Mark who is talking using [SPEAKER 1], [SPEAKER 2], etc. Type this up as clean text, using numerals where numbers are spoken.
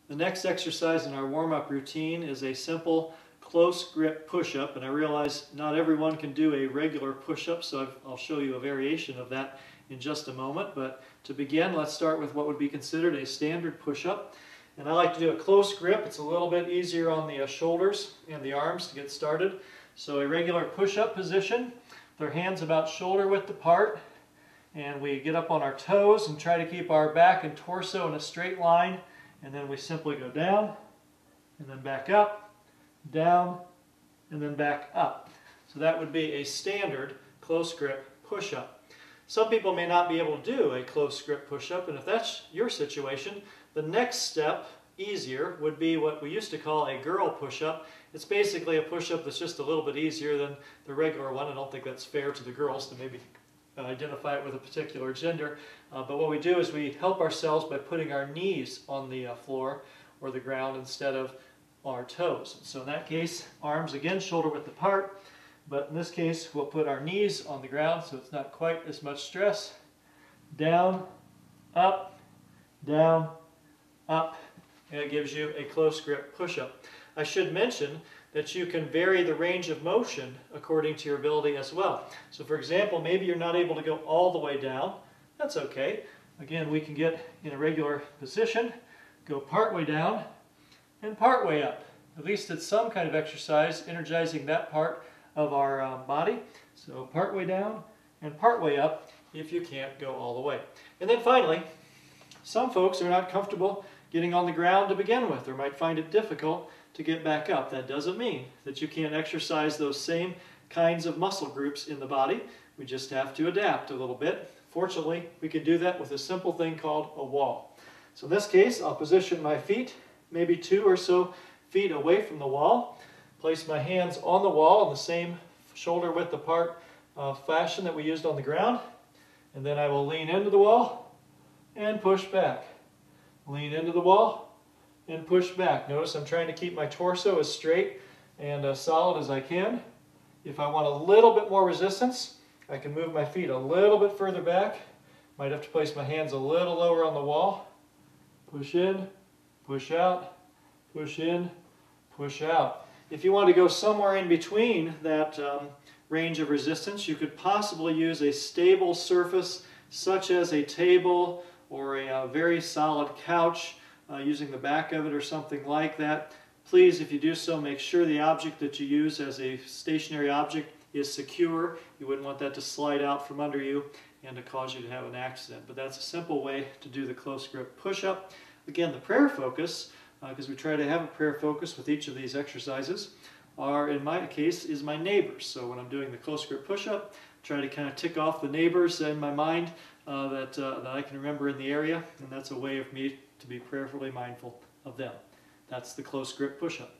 [SPEAKER 1] The next exercise in our warm-up routine is a simple close grip push-up, and I realize not everyone can do a regular push-up, so I'll show you a variation of that in just a moment. But to begin, let's start with what would be considered a standard push-up. And I like to do a close grip. It's a little bit easier on the shoulders and the arms to get started. So a regular push-up position, with our hands about shoulder width apart, and we get up on our toes and try to keep our back and torso in a straight line, and then we simply go down and then back up, down, and then back up. So that would be a standard close grip push-up. Some people may not be able to do a close grip push-up, and if that's your situation, the next step, easier, would be what we used to call a girl push-up. It's basically a push-up that's just a little bit easier than the regular one. I don't think that's fair to the girls to maybe identify it with a particular gender. But what we do is we help ourselves by putting our knees on the floor or the ground instead of our toes. So in that case, arms again shoulder width apart, but in this case we'll put our knees on the ground so it's not quite as much stress. Down, up, and it gives you a close grip push-up. I should mention that you can vary the range of motion according to your ability as well. So for example, maybe you're not able to go all the way down. That's okay. Again, we can get in a regular position, go part way down and part way up. At least it's some kind of exercise energizing that part of our body. So part way down and part way up if you can't go all the way. And then finally, some folks are not comfortable getting on the ground to begin with, or might find it difficult to get back up. That doesn't mean that you can't exercise those same kinds of muscle groups in the body. We just have to adapt a little bit. Fortunately, we can do that with a simple thing called a wall. So in this case, I'll position my feet maybe 2 or so feet away from the wall. Place my hands on the wall in the same shoulder width apart fashion that we used on the ground. And then I will lean into the wall and push back. Lean into the wall and push back. Notice I'm trying to keep my torso as straight and solid as I can. If I want a little bit more resistance, I can move my feet a little bit further back. Might have to place my hands a little lower on the wall. Push in, push out, push in, push out. If you want to go somewhere in between that range of resistance, you could possibly use a stable surface such as a table or a very solid couch, using the back of it or something like that. Please, if you do so, make sure the object that you use as a stationary object is secure. You wouldn't want that to slide out from under you and to cause you to have an accident. But that's a simple way to do the close grip push-up. Again, the prayer focus, because we try to have a prayer focus with each of these exercises, are, in my case, is my neighbors. So when I'm doing the close grip push-up, try to kind of tick off the neighbors in my mind that I can remember in the area, and that's a way of me to be prayerfully mindful of them. That's the close grip push-up.